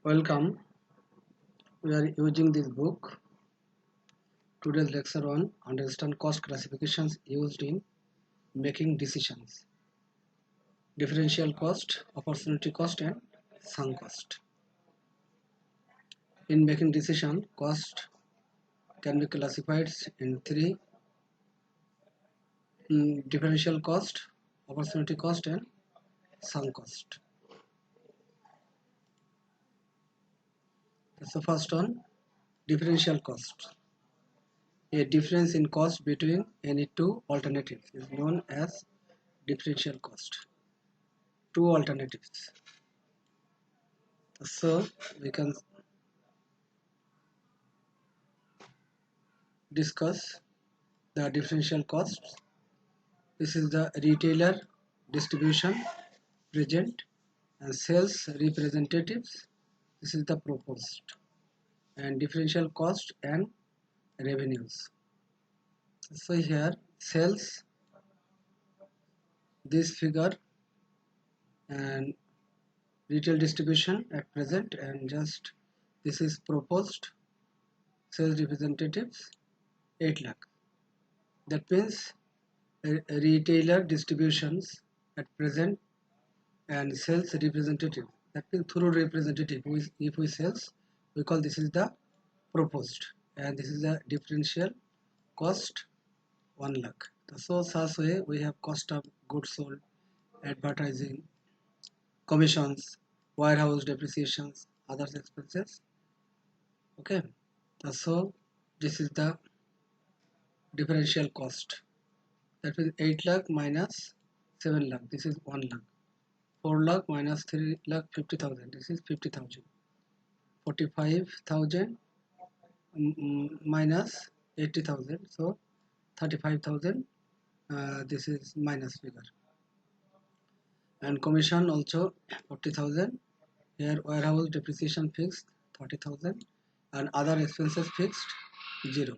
Welcome. We are using this book. Today's lecture on understand cost classifications used in making decisions. Differential cost, opportunity cost, and sunk cost. In making decision, cost can be classified in three: differential cost, opportunity cost, and sunk cost. That's the first one. Differential cost. A difference in cost between any two alternatives is known as differential cost. Two alternatives. So we can discuss the differential costs. This is the retailer, distribution, present, and sales representatives. This is the proposed, and differential cost and revenues. So here sales, this figure, and retail distribution at present, and just this is proposed sales representatives 8 lakh. That means retailer distributions at present and sales representative, that means through representative, if we sales, we call this is the proposed, and this is the differential cost 1 lakh. So such way we have cost of goods sold, advertising, commissions, warehouse depreciations, other expenses. Okay, so this is the differential cost, that means 8 lakh minus 7 lakh, this is 1 lakh. 4 lakh minus 3 lakh 50,000, this is 50,000. 45,000 minus 80,000, so 35,000, this is minus figure. And commission also 40,000. Here warehouse depreciation fixed 30,000, and other expenses fixed 0.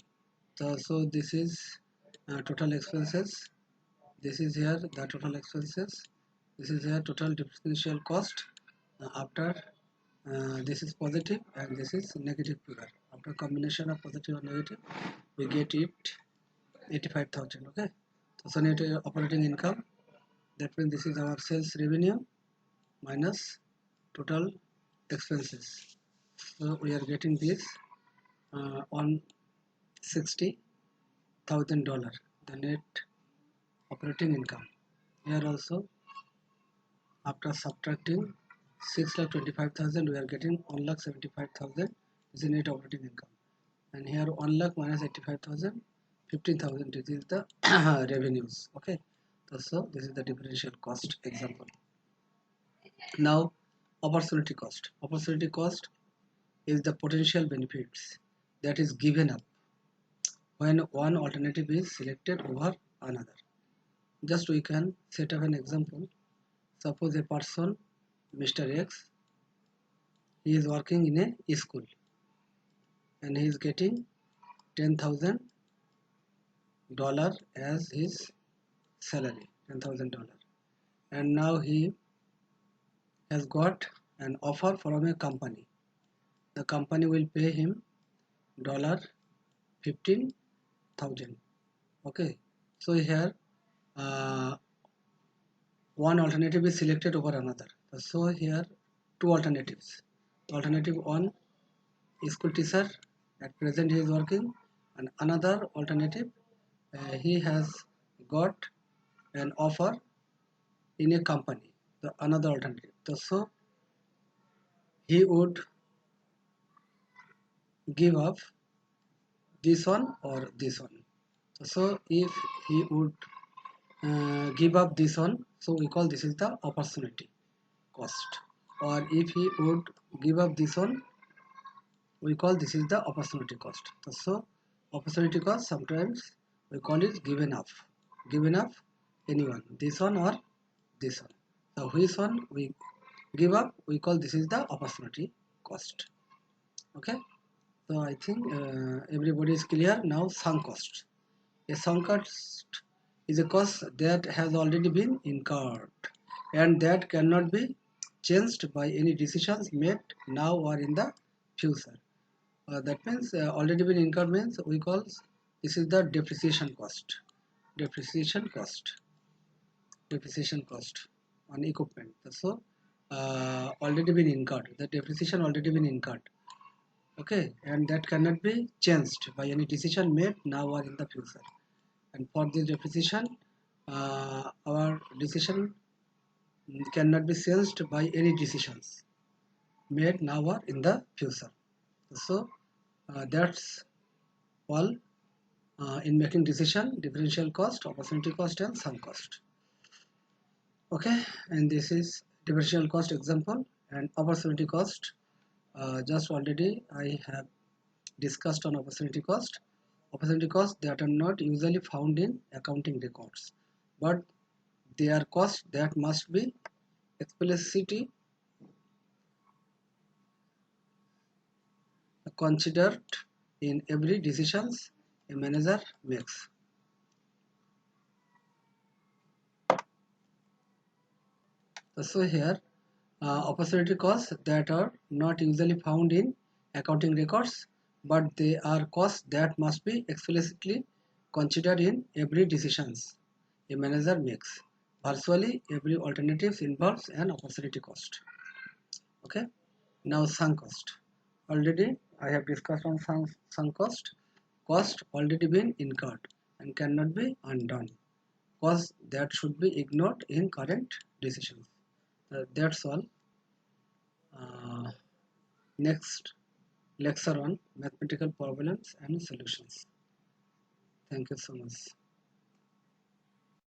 So this is total expenses. This is here the total expenses. This is here total differential cost after this is positive and this is negative figure. After combination of positive and negative, we get it 85,000. Okay, so net operating income, that means this is our sales revenue minus total expenses. So we are getting this $160,000, the net operating income. Here also after subtracting 6,25,000, we are getting 1,75,000 is the net operating income. And here 1 lakh minus 85,000, 15,000, this is the revenues. Okay, so this is the differential cost example. Now opportunity cost. Opportunity cost is the potential benefits that is given up when one alternative is selected over another. Just we can set up an example. Suppose a person, Mr. X, he is working in a school and he is getting $10,000 as his salary, $10,000, and now he has got an offer from a company. The company will pay him $15,000. Okay, so here uh, one alternative is selected over another. So here two alternatives. Alternative one, school teacher, at present he is working, and another alternative, he has got an offer in a company, the another alternative. So he would give up this one or this one. So if he would give up this one, so we call this is the opportunity cost, or if he would give up this one, we call this is the opportunity cost. So opportunity cost sometimes we call it given up anyone, this one or this one. So which one we give up, we call this is the opportunity cost. Okay, so I think everybody is clear now. Sunk cost. A sunk cost is a cost that has already been incurred and that cannot be changed by any decisions made now or in the future. That means already been incurred means we call this is the depreciation cost. Depreciation cost. Depreciation cost on equipment. So already been incurred. The depreciation already been incurred. Okay, and that cannot be changed by any decision made now or in the future. And for this depreciation, our decision cannot be changed by any decisions made now or in the future. So that's all in making decision: differential cost, opportunity cost, and sunk cost. Okay, and this is differential cost example and opportunity cost. Just already I have discussed on opportunity cost. Opportunity costs that are not usually found in accounting records, but they are costs that must be explicitly considered in every decisions a manager makes. So here, opportunity costs that are not usually found in accounting records, but they are costs that must be explicitly considered in every decisions a manager makes. Virtually every alternative involves an opportunity cost. Okay. Now sunk cost. Already I have discussed on sunk cost. Cost already been incurred and cannot be undone. Cost that should be ignored in current decisions. That's all. Uh, Next lecture on mathematical problems and solutions. Thank you so much.